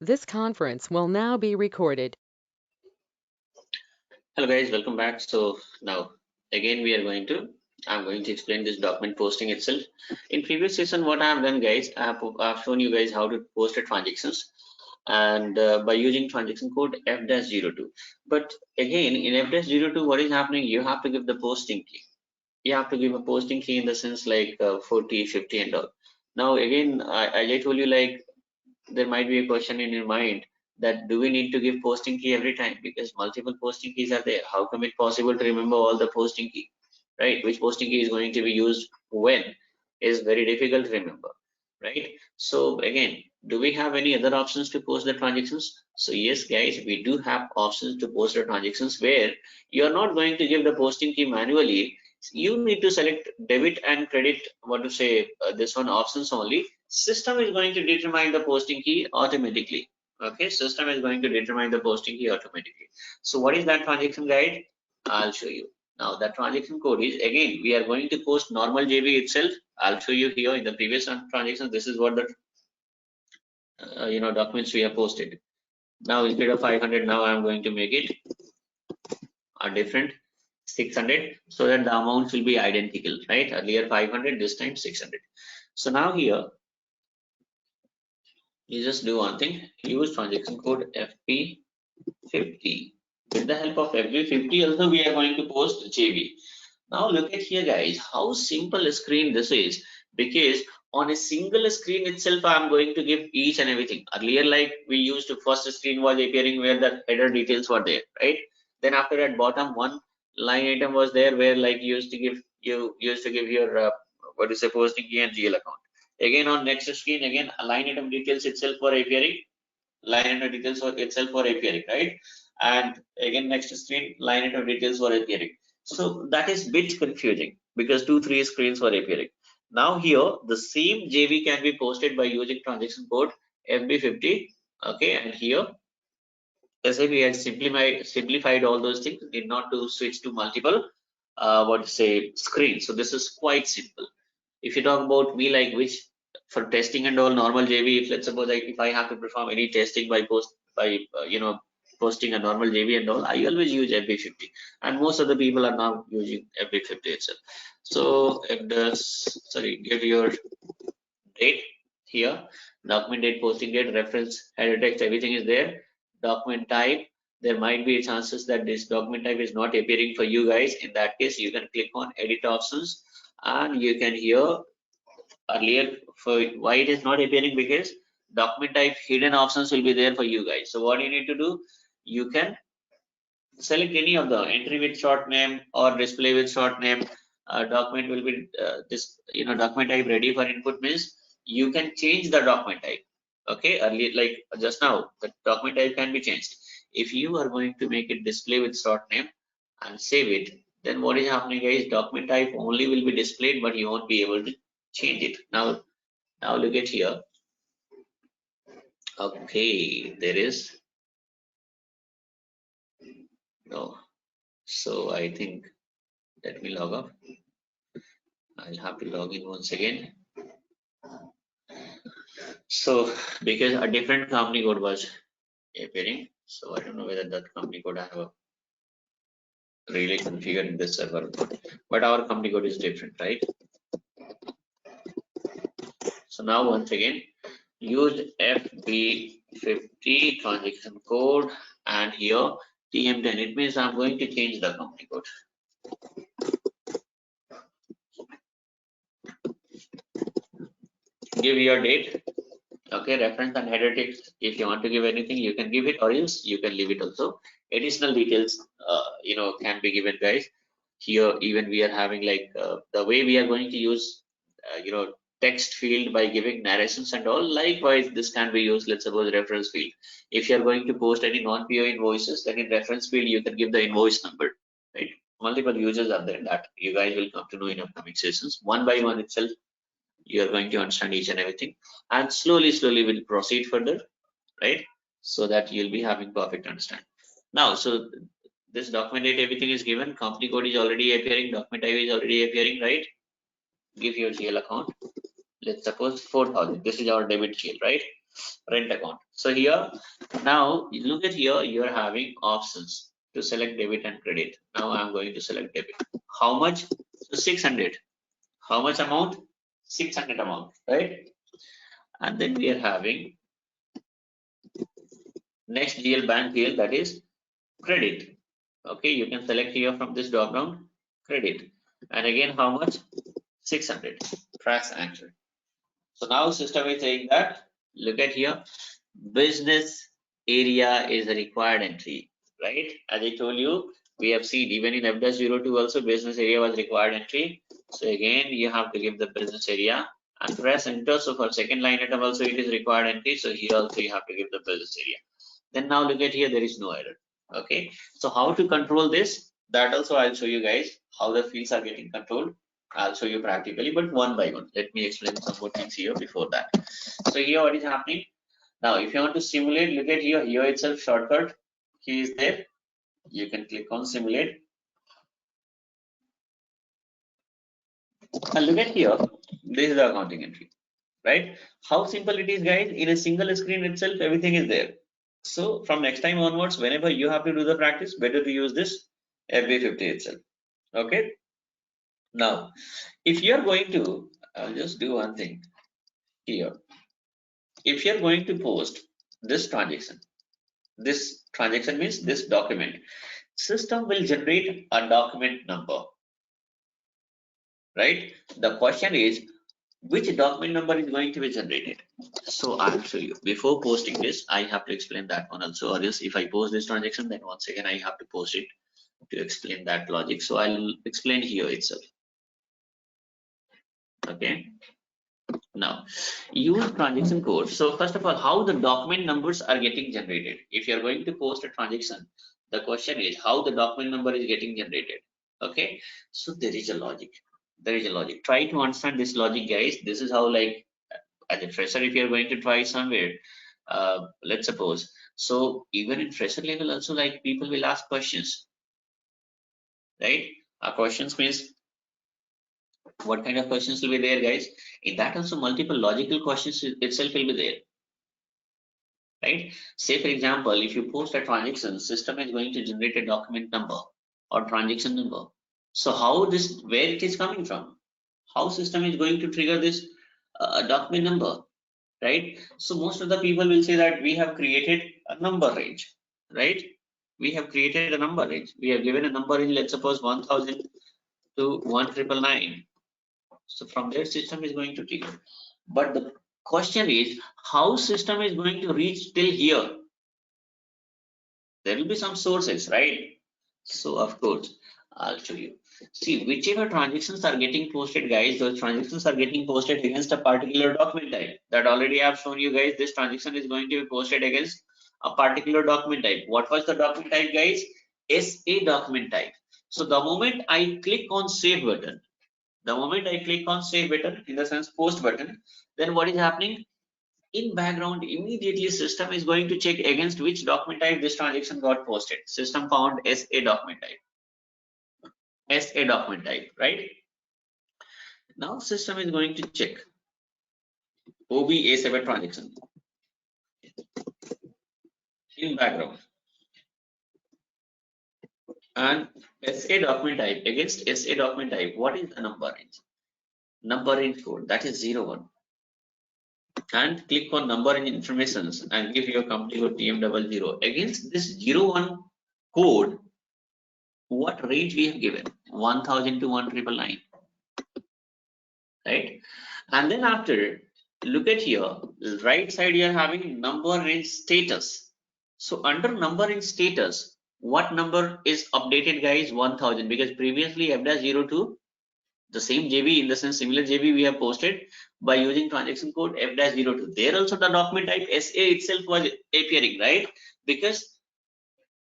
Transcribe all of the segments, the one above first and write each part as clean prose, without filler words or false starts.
This conference will now be recorded. Hello guys, welcome back. So now again I'm going to explain this document posting itself. In previous session, what I have done guys, I've shown you guys how to post a transactions and by using transaction code F-02. But again in F-02, what is happening? You have to give the posting key. You have to give a posting key in the sense like 40, 50 and all. Now again, I told you like there might be a question in your mind that do we need to give posting key every time, because multiple posting keys are there. How come it possible to remember all the posting key, right? Which posting key is going to be used when is very difficult to remember, right? So again, do we have any other options to post the transactions? So yes guys, we do have options to post the transactions where you're not going to give the posting key manually. You need to select debit and credit, what to say, this one options only. System is going to determine the posting key automatically. Okay, system is going to determine the posting key automatically. So what is that transaction guide? I'll show you. Now the transaction code is, again we are going to post normal JV itself. I'll show you here in the previous transaction. This is what the documents we have posted. Now instead of 500, now I'm going to make it a different 600, so that the amounts will be identical, right? Earlier 500, this time 600. So now here you just do one thing, use transaction code FP50. With the help of FP50 also we are going to post JV. Now look at here guys, how simple a screen this is, because on a single screen itself I'm going to give each and everything. Earlier like we used to, first screen was appearing where the header details were there, right? Then after that bottom one line item was there where like you used to give your what is a posting key and GL account. Again on next screen, again line item details itself for appearing, line item details for itself for appearing, right? And again next screen, line item details for appearing. So that is bit confusing because 2-3 screens were appearing. Now here the same JV can be posted by using transaction code FB50. Okay, and here SAP has simplified all those things, did not to switch to multiple what to say screens. So this is quite simple. If you talk about me, like which for testing and all, normal JV, if let's suppose like if I have to perform any testing by posting a normal JV and all, I always use FB50, and most of the people are now using FB50 itself. So if the give your date here, document date, posting date, reference, header text, everything is there. Document type, there might be chances that this document type is not appearing for you guys. In that case, you can click on edit options and you can here earlier for why it is not appearing, because document type hidden options will be there for you guys. So what you need to do, you can select any of the entry with short name or display with short name. Document will be this document type ready for input means you can change the document type. Okay, earlier like just now the document type can be changed. If you are going to make it display with short name and save it, then what is happening guys, document type only will be displayed but you won't be able to change it. Now look at here. Okay, there is no. So I think let me log off. I'll have to log in once again. So because a different company code was appearing, so I don't know whether that company code I have really configured in this server, but our company code is different, right? So now once again, use FB50 transaction code and here TM10. It means I'm going to change the company code. Give your date. Okay, reference and header text. If you want to give anything, you can give it, or else you can leave it also. Additional details, can be given, guys. Here, even we are having like the way we are going to use, text field by giving narrations and all. Likewise, this can be used. Let's suppose reference field. If you are going to post any non-PO invoices, then in reference field you can give the invoice number. Right? Multiple users are there that you guys will come to know in upcoming sessions. One by one itself, you are going to understand each and everything, and slowly we'll proceed further, right? So that you'll be having perfect understanding. Now, so this document date, everything is given, company code is already appearing, document type is already appearing, right? Give your GL account. Let's suppose 4,000. This is our debit GL, right? rent account. So here, now look at here, you are having options to select debit and credit. Now I'm going to select debit. How much? So 600. How much amount? 600 amount, right? And then we are having next GL bank here, that is credit. Okay, you can select here from this drop down credit. And again, how much? 600. Press enter. So now system is saying that, look at here, business area is a required entry, right? As I told you, we have seen even in F-02 also business area was required entry. So again, you have to give the business area and press enter. So for second line item also it is required entry. So here also you have to give the business area. Then now look at here, there is no error. Okay, so how to control this? That also I'll show you guys how the fields are getting controlled. I'll show you practically, but one by one. Let me explain some more things here before that. So here what is happening? Now, if you want to simulate, look at here, here itself shortcut key is there. You can click on simulate. And look at here, this is the accounting entry, right? How simple it is, guys. In a single screen itself, everything is there. So from next time onwards, whenever you have to do the practice, better to use this FB50 itself. Okay. Now, if you are going to, I'll just do one thing here. If you are going to post this transaction means this document, system will generate a document number, right? The question is, which document number is going to be generated? So I'll show you. Before posting this, I have to explain that one also, or else if I post this transaction, then once again I have to post it to explain that logic. So I'll explain here itself. Okay. Now, use transaction code. So first of all, how the document numbers are getting generated. If you're going to post a transaction, the question is how the document number is getting generated. Okay. So there is a logic. There is a logic. Try to understand this logic, guys. This is how, like, as a fresher, if you're going to try somewhere, let's suppose. So even in fresher level also, like, people will ask questions, right? Questions means what kind of questions will be there, guys? In that also multiple logical questions itself will be there, right? Say for example, if you post a transaction, system is going to generate a document number or transaction number. So how this, where it is coming from? How system is going to trigger this document number, right? So most of the people will say that we have created a number range, right? We have created a number range. We have given a number range, let's suppose 1000 to 1999. So from there system is going to trigger. But the question is how system is going to reach till here. There will be some sources, right? So of course, I'll show you. See, whichever transactions are getting posted, guys, those transactions are getting posted against a particular document type. That already I have shown you guys. This transaction is going to be posted against a particular document type. What was the document type, guys? SA document type. So the moment I click on save button, in the sense post button, then what is happening? In background, immediately system is going to check against which document type this transaction got posted. System found SA document type, right? Now system is going to check OB-A7 transaction in background, and SA document type, against SA document type, what is the number range? Number range code, that is 01. And click on number range informations and give your company code TM00. Against this 01 code, what range we have given? 1000 to 1999, right? And then after, look at here, right side you are having number range status. So under number range status, what number is updated, guys? 1000, because previously F-02, the same JB, in the sense similar JB we have posted by using transaction code F-02. There also the document type SA itself was appearing, right? Because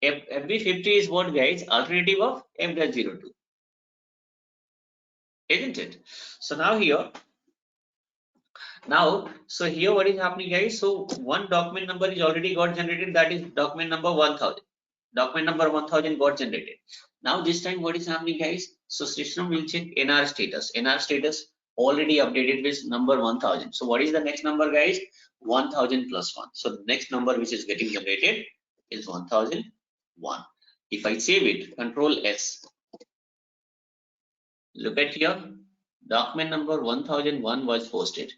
FB50 is what, guys? Alternative of F-02, isn't it? So now here, so here what is happening, guys? So one document number is already got generated, that is document number 1000. Document number 1000 got generated. Now this time what is happening, guys? So system will check NR status. NR status already updated with number 1000. So what is the next number, guys? 1000 plus 1. So the next number which is getting generated is 1001. If I save it, Control S, look at here, document number 1001 was posted,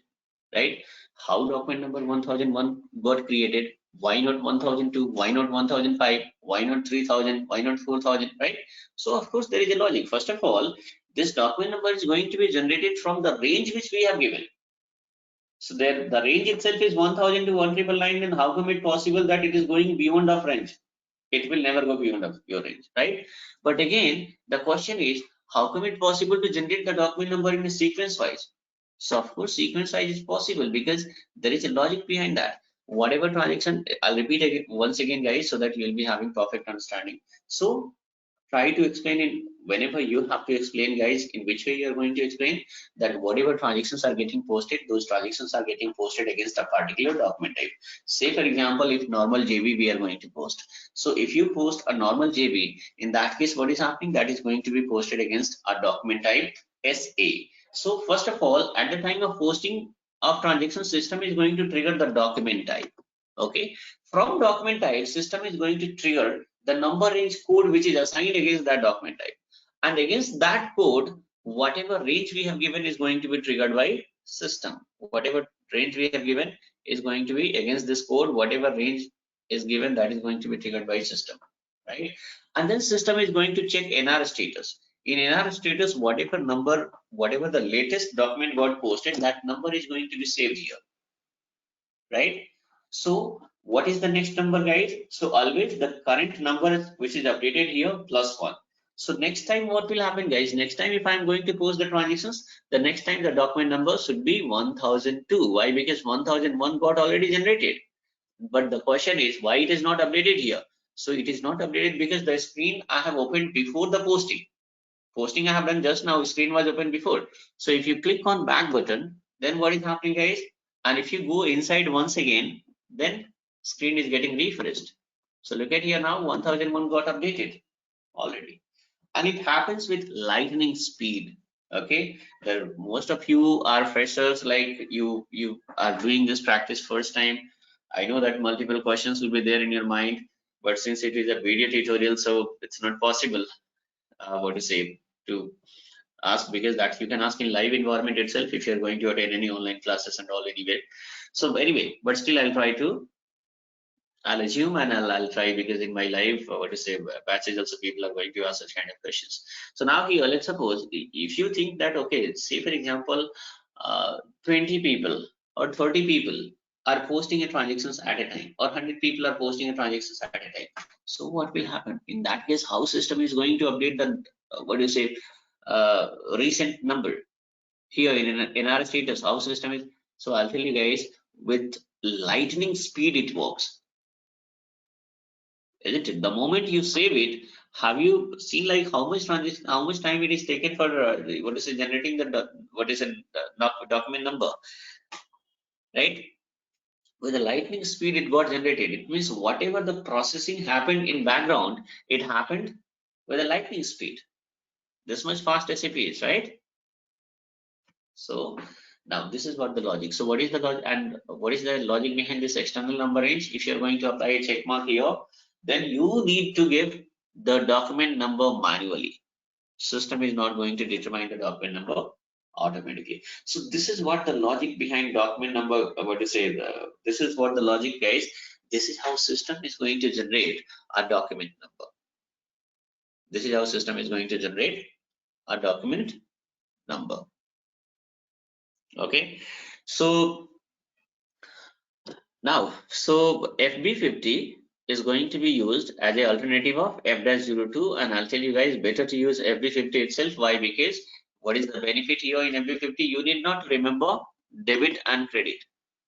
right? How document number 1001 got created? Why not 1002? Why not 1005? Why not 3000? Why not 4000? Right? So of course there is a logic. First of all, this document number is going to be generated from the range which we have given. So there, the range itself is 1000 to 1999. Then how come it possible that it is going beyond of range? It will never go beyond of your range, right? But again, the question is, how come it possible to generate the document number in a sequence wise? So of course, sequence wise is possible because there is a logic behind that. Whatever transaction, I'll repeat again once again, guys, so that you'll be having perfect understanding. So try to explain it whenever you have to explain, guys, in which way you are going to explain that whatever transactions are getting posted, those transactions are getting posted against a particular document type. Say for example, if normal JB we are going to post, so if you post a normal JB, in that case what is happening, that is going to be posted against a document type SA. So first of all, at the time of posting of transaction, system is going to trigger the document type. Okay, from document type, system is going to trigger the number range code which is assigned against that document type, and against that code, whatever range we have given is going to be triggered by system. Whatever range we have given is going to be against this code, whatever range is given, that is going to be triggered by system, right? And then system is going to check NR status. In NR status, whatever number, whatever the latest document got posted, that number is going to be saved here, right? So what is the next number, guys? So always the current number which is updated here plus 1. So next time what will happen, guys? Next time if I'm going to post the transactions, the next time the document number should be 1002. Why? Because 1001 got already generated. But the question is why it is not updated here? So it is not updated because the screen I have opened before the posting. Posting I have done just now, screen was open before. So if you click on back button, then what is happening, guys? And if you go inside once again, then screen is getting refreshed. So look at here now, 1001 got updated already, and it happens with lightning speed. Okay, most of you are freshers, like you are doing this practice first time. I know that multiple questions will be there in your mind, but since it is a video tutorial, so it's not possible what to say to ask, because that you can ask in live environment itself if you're going to attend any online classes and all anyway. So anyway, but still I'll assume and I'll try, because in my live what to say batches also people are going to ask such kind of questions. So now here, let's suppose if you think that, okay, say for example 20 people or 30 people are posting a transactions at a time, or 100 people are posting a transactions at a time. So what will happen in that case? How system is going to update the what do you say recent number here in our status? How system is? So I'll tell you guys, with lightning speed it works, isn't it? The moment you save it, have you seen like how much transaction, how much time it is taken for what is it, generating the what is it document number, right? With the lightning speed it got generated. It means whatever the processing happened in background, it happened with a lightning speed. This much fast SAP is, right? So now this is what the logic. So what is the logic, and what is the logic behind this external number range? If you're going to apply a check mark here, then you need to give the document number manually. System is not going to determine the document number automatically. So this is what the logic behind document number, what to say, this is what the logic, guys. This is how system is going to generate a document number. This is how system is going to generate a document number. Okay, so now, so FB50 is going to be used as an alternative of F-02, and I'll tell you guys better to use FB50 itself. Why? Because what is the benefit here in FB50? You need not remember debit and credit.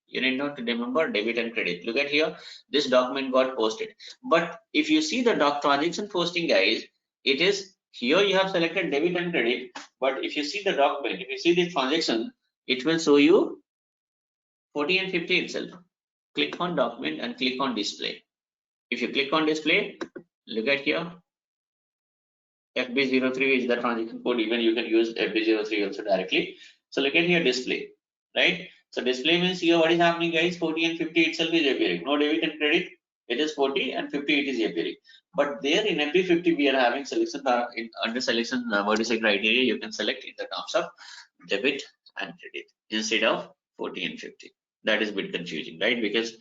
You need not remember debit and credit. Look at here, this document got posted. But if you see the transaction posting, guys, it is here you have selected debit and credit. But if you see the document, if you see the transaction, it will show you 40 and 50 itself. Click on document and click on display. If you click on display, look at here, FB03 is the transaction code. Even you can use FB03 also directly. So look at here, display, right? So display means here what is happening, guys? 40 and 50 itself is appearing. No debit and credit. It is 40 and 50 it is appearing. But there in every 50 we are having selection under selection vertice criteria. You can select in the terms of debit and credit instead of 40 and 50. That is a bit confusing, right? Because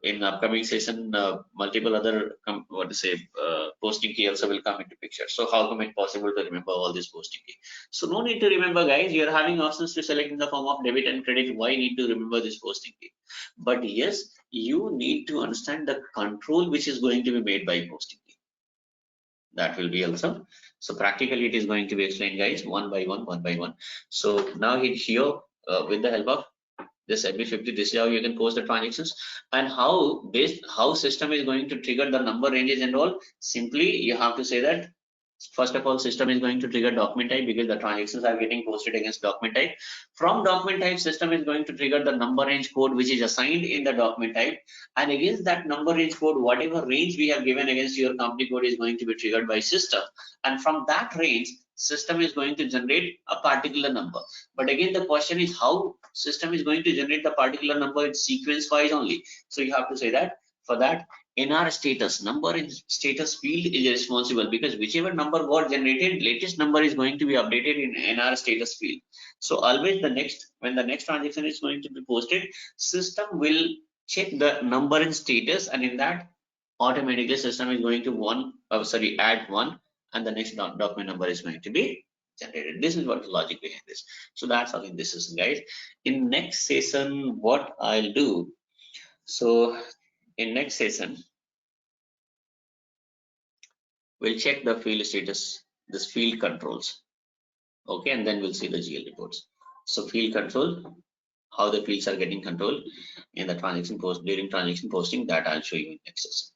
in upcoming session, multiple other posting key also will come into picture. So how come it possible to remember all this posting key? So no need to remember, guys. You are having options to select in the form of debit and credit. Why need to remember this posting key? But yes, you need to understand the control which is going to be made by posting key. That will be also. So practically it is going to be explained, guys, one by one. So now here with the help of this every 50, this is how you can post the transactions, and how system is going to trigger the number ranges and all. Simply you have to say that first of all, system is going to trigger document type because the transactions are getting posted against document type. From document type, system is going to trigger the number range code which is assigned in the document type, and against that number range code, whatever range we have given against your company code is going to be triggered by system, and from that range system is going to generate a particular number. But again, the question is how system is going to generate the particular number in sequence wise only. So you have to say that for that NR status, number in status field is responsible, because whichever number got generated, latest number is going to be updated in NR status field. So always when the next transaction is going to be posted, system will check the number in status, and in that automatically system is going to add one, and the next document number is going to be generated. This is what the logic behind this. So that's all in this session, guys. In next session, what I'll do, so in next session we'll check the field status, this field controls, okay, and then we'll see the GL reports. So field control, how the fields are getting controlled in the transaction post during transaction posting, that I'll show you in next session.